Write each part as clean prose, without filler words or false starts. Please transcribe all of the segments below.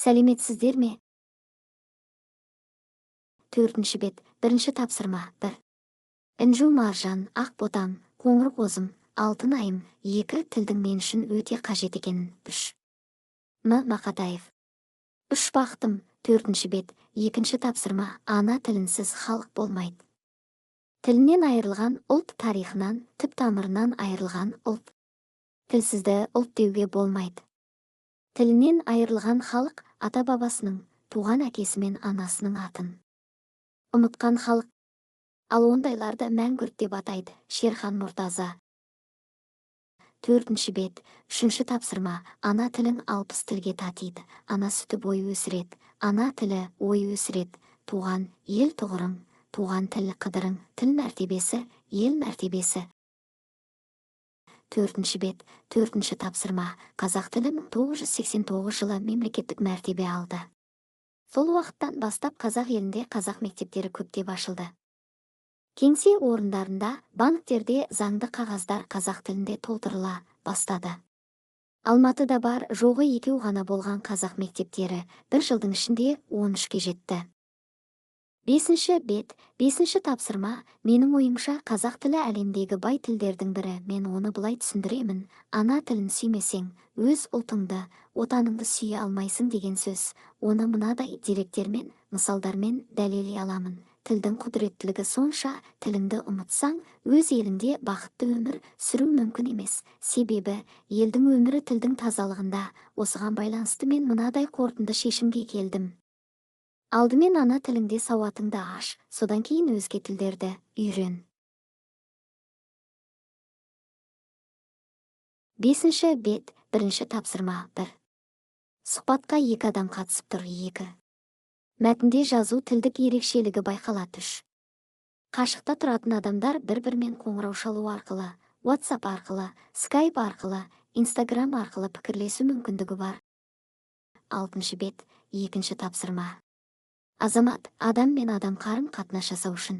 Сәлеметсіздер ме? Төртінші бет, бірінші тапсырма, 1. Інжу маржан, ақ ботам, қоңыр қозым, алтын айым, 2. Тілдің мен үшін өте қажет екенін. 3. Мақатаев. 3 бақытым, төртінші бет, екінші тапсырма, ана тілінсіз халық болмайды. Тілінен айырылған ұлт тарихынан, түп тамырынан айырылған ұлт. Тілсізді ұлт деуге болмайды. Тілінен айырылған халық ата-бабасының, туған әкесі мен анасының атын ұмытқан халық. Ал ондайларды мәңгүрт деп атайды. Шерхан Мұртаза. Төртінші бет, үшінші тапсырма, ана тілін 60 тілге татиды. Ана сүті бой өсіреді. Ана тілі ой өсіреді. Туған ел тұғырың, туған тіл қыдырың, тіл мәртебесі, ел мәртебесі. Төртінші бет, төртінші тапсырма, қазақ тілі 1989 жылы мемлекеттік мәртебе алды. Сол уақыттан бастап қазақ елінде қазақ мектептері көптеп ашылды. Кеңсе орындарында, банктерде заңды қағаздар қазақ тілінде толтырыла бастады. Алматыда бар жоғы 2 ғана болған қазақ мектептері 1 жылдың ішінде 13-ке жетті. Бесінші бет, бесінші тапсырма, менің ойымша қазақ тілі әлемдегі бай тілдердің бірі. Мен оны былай түсіндіремін: ана тілін сүймесең, өз ұлтыңды, отаныңды сүйе алмайсың деген сөз. Оны мынадай деректермен, мысалдармен дәлелдей аламын. Тілдің құдіреттілігі сонша, тіліңді ұмытсаң, өз еліңде бақытты өмір сүру мүмкін емес. Себебі, елдің өмірі тілдің тазалығында. Осыған байланысты мен мынадай қорытынды шешімге келдім. Алдымен ана тіліңде сауатыңды аш, содан кейін өзге тілдерді үйрен. Бесінші бет, бірінші тапсырма, 1. Сұхбатқа 2 адам қатысып тұр. 2. Мәтінде жазу тілдік ерекшелігі байқалады. 3. Қашықта тұратын адамдар бір-бірімен қоңырау шалу арқылы, WhatsApp арқылы, Skype арқылы, Instagram арқылы пікірлесу мүмкіндігі бар. 6. бет, 2. тапсырма. Азамат, адам мен адам қарым-қатынас жасау үшін.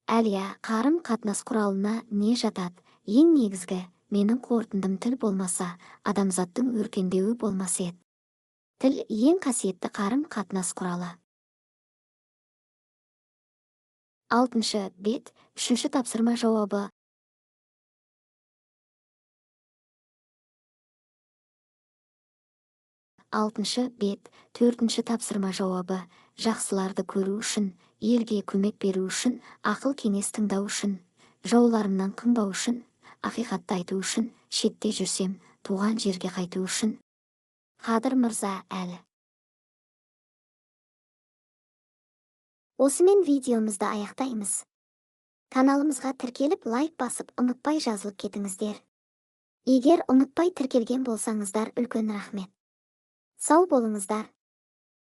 Әлия, қарым-қатынас құралына не жатады? Ең негізгі, менің қорытындым, тіл болмаса, адамзаттың өркендеуі болмас еді. Тіл ең қасиетті қарым-қатынас құралы. 6. бет, 3. тапсырма жауабы. Алтыншы бет, 4. тапсырма жауабы. Жақсыларды көру үшін, елге көмек беру үшін, ақыл кеңес тыңдау үшін, жауларымнан қыңбау үшін, ақиқатты айту үшін, шетте жүрсем, туған жерге қайту үшін. Қадыр Мырза әлі. Осымен видеомызды аяқтаймыз. Каналымызға тіркеліп, лайк басып, ұмытпай жазылып кетіңіздер. Егер ұмытпай тіркелген болсаңыздар, үлкен рахмет. Сау болыңыздар.